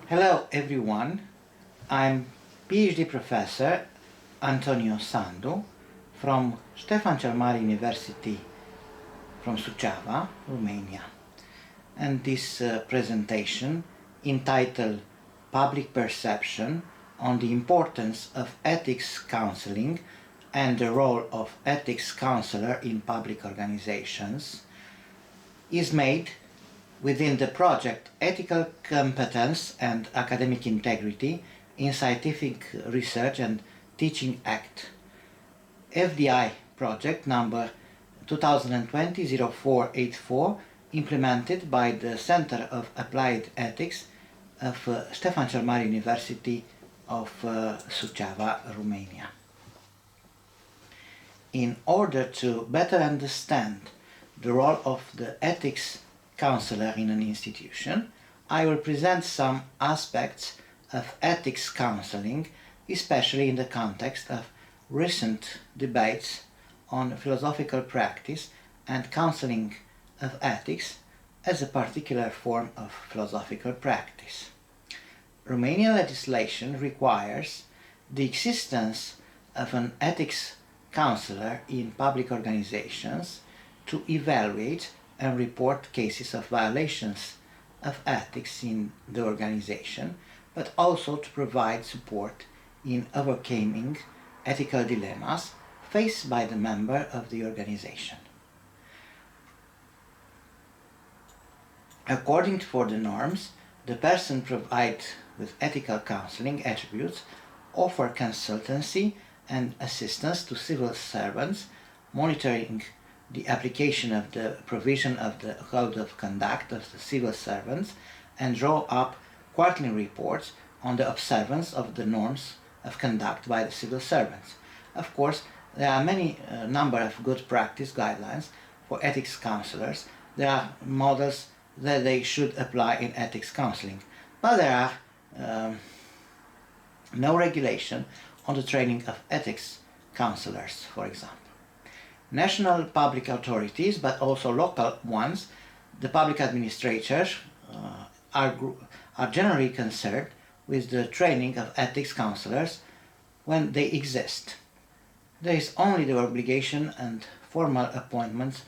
Hello everyone, I'm PhD Professor Antonio Sandu from Stefan Mare University from Suceava, Romania. And this presentation, entitled Public Perception on the Importance of Ethics Counseling and the Role of Ethics Counselor in Public Organizations, is made within the project Ethical Competence and Academic Integrity in Scientific Research and Teaching Act, FDI project number 2020-0484, implemented by the Center of Applied Ethics of Stefan Mare University of Suceava, Romania. In order to better understand the role of the ethics counselor in an institution, I will present some aspects of ethics counseling, especially in the context of recent debates on philosophical practice and counseling of ethics as a particular form of philosophical practice. Romanian legislation requires the existence of an ethics counselor in public organizations to evaluate and report cases of violations of ethics in the organization, but also to provide support in overcoming ethical dilemmas faced by the member of the organization. According to the norms, the person provided with ethical counseling attributes offer consultancy and assistance to civil servants, monitoring the application of the provision of the Code of Conduct of the civil servants, and draw up quarterly reports on the observance of the norms of conduct by the civil servants. Of course, there are many number of good practice guidelines for ethics counselors. There are models that they should apply in ethics counseling, but there are no regulation on the training of ethics counselors, for example. National public authorities, but also local ones, the public administrators, are generally concerned with the training of ethics counselors when they exist. There is only the obligation and formal appointments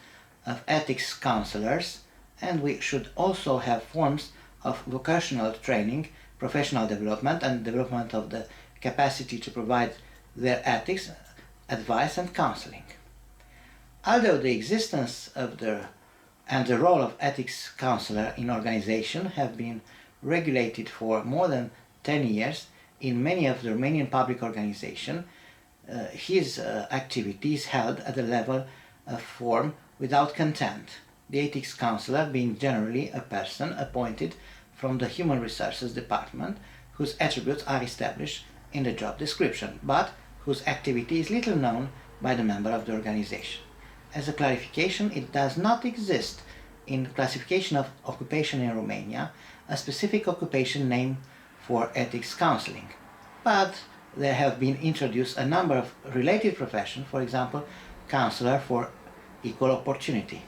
of ethics counselors, and we should also have forms of vocational training, professional development, and development of the capacity to provide their ethics, advice and counseling. Although the existence of the role of ethics counselor in organization have been regulated for more than 10 years in many of the Romanian public organizations, his activity is held at the level of form without content, the ethics counselor being generally a person appointed from the Human Resources Department whose attributes are established in the job description, but whose activity is little known by the member of the organization. As a clarification, it does not exist in classification of occupation in Romania a specific occupation name for ethics counseling, but there have been introduced a number of related professions, for example, counselor for equal opportunity.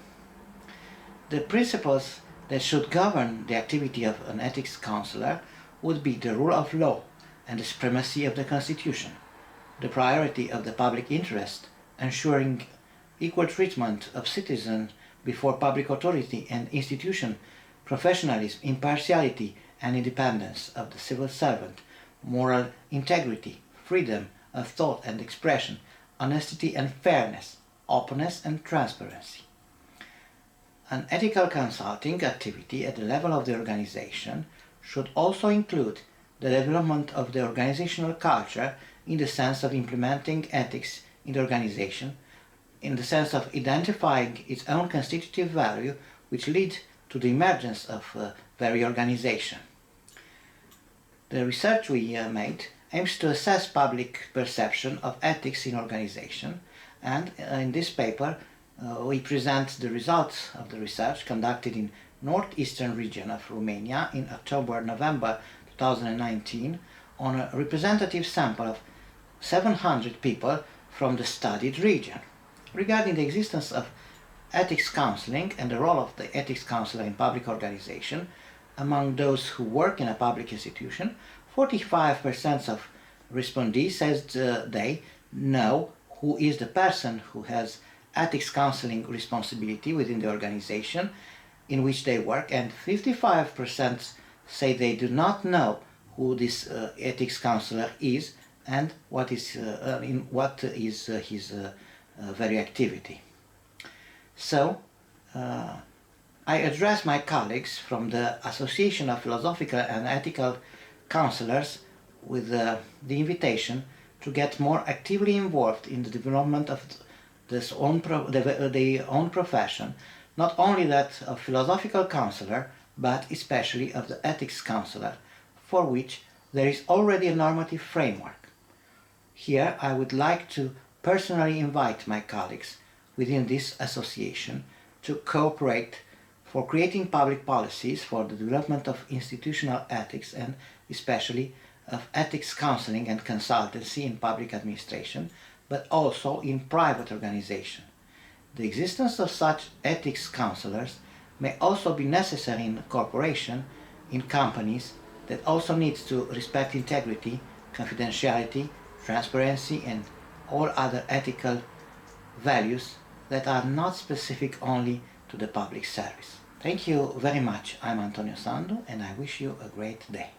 The principles that should govern the activity of an ethics counselor would be the rule of law and the supremacy of the Constitution, the priority of the public interest, ensuring equal treatment of citizens before public authority and institution, professionalism, impartiality and independence of the civil servant, moral integrity, freedom of thought and expression, honesty and fairness, openness and transparency. An ethical consulting activity at the level of the organization should also include the development of the organizational culture in the sense of implementing ethics in the organization, in the sense of identifying its own constitutive value which lead to the emergence of very organization. The research we made aims to assess public perception of ethics in organization, and in this paper we present the results of the research conducted in northeastern region of Romania in October-November 2019 on a representative sample of 700 people from the studied region. Regarding the existence of ethics counseling and the role of the ethics counselor in public organization, among those who work in a public institution, 45% of respondees says they know who is the person who has ethics counseling responsibility within the organization in which they work, and 55% say they do not know who this ethics counselor is and what is his very activity. So I address my colleagues from the Association of Philosophical and Ethical Counselors with the invitation to get more actively involved in the development of their own profession, not only that of philosophical counselor, but especially of the ethics counselor, for which there is already a normative framework. Here I would like to personally invite my colleagues within this association to cooperate for creating public policies for the development of institutional ethics and especially of ethics counseling and consultancy in public administration, but also in private organization. The existence of such ethics counselors may also be necessary in corporation, in companies that also needs to respect integrity, confidentiality, transparency and all other ethical values that are not specific only to the public service. Thank you very much. I'm Antonio Sandu and I wish you a great day.